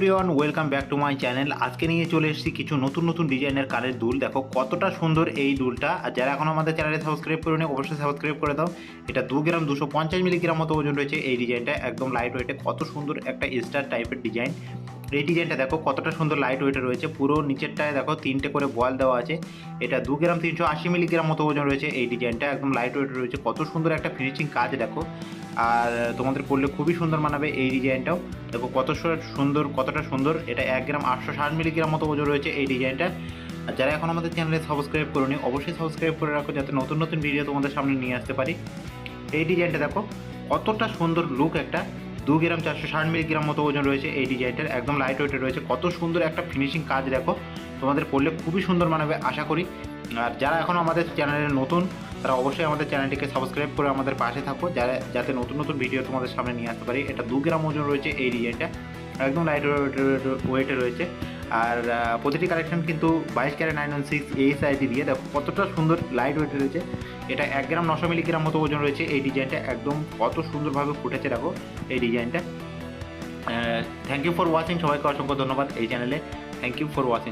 Everyone, welcome back to my channel. আজকে নিয়ে চলে এসেছি কিছু নতুন নতুন ডিজাইনের কানের দুল। দেখো কতটা সুন্দর এই দুলটা। আর যারা এখন আমাদের চ্যানেলে সাবস্ক্রাইব করে নি অবশ্যই সাবস্ক্রাইব করে দাও। এটা 2 গ্রাম 250 মিলিগ্রাম মতো ওজন রয়েছে এই ডিজাইনটা। একদম লাইট ওয়েটে, কত সুন্দর একটা স্টার টাইপের ডিজাইন। এই ডিজাইনটা দেখো কতটা সুন্দর লাইট ওয়েটে রয়েছে। পুরো নিচেরটায় দেখো 3টে করে বল দেওয়া আছে। এটা 2 গ্রাম 380 মিলিগ্রাম মতো ওজন রয়েছে এই ডিজাইনটা। একদম লাইট ওয়েটে রয়েছে। কত সুন্দর একটা ফিনিশিং কাজ দেখো। আর তোমাদের পরলে খুবই সুন্দর মানাবে এই ডিজাইনটাও। দেখো কতটা সুন্দর। এটা 1 গ্রাম 860 মিলিগ্রাম মতো ওজন রয়েছে এই ডিজাইনটা। আর যারা এখন আমাদের চ্যানেলে সাবস্ক্রাইব করোনি অবশ্যই সাবস্ক্রাইব করে রাখো, যাতে নতুন নতুন ভিডিও তোমাদের সামনে নিয়ে আসতে পারি। এই ডিজাইনটা দেখো কতটা সুন্দর লুক একটা। 2 গ্রাম 460 মিলিগ্রাম মতো ওজন রয়েছে এই ডিজাইনটার। একদম লাইট ওয়েটে রয়েছে। কত সুন্দর একটা ফিনিশিং কাজ দেখো। তোমাদের পরলে খুবই সুন্দর মানাবে আশা করি। আর যারা এখন আমাদের চ্যানেলে নতুন তারা অবশ্যই আমাদের চ্যানেলটিকে সাবস্ক্রাইব করে আমাদের পাশে থাকো, যাতে নতুন নতুন ভিডিও তোমাদের সামনে নিয়ে আসতে পারি। এটা 2 গ্রাম ওজন রয়েছে এই ডিজাইনটা। একদম লাইট ওয়েটে রয়েছে। আর প্রতিটি কালেকশন কিন্তু 22 ক্যারেট 916 এই সাইজে দিয়ে দেখো কতটা সুন্দর লাইট ওয়েটে রয়েছে। এটা 1 গ্রাম 900 মিলিগ্রাম মতো ওজন রয়েছে এই ডিজাইনটা। একদম কত সুন্দরভাবে ফুটেছে দেখো এই ডিজাইনটা। Thank you for watching. সবাইকে অসংখ্য ধন্যবাদ এই চ্যানেলে। Thank you for watching.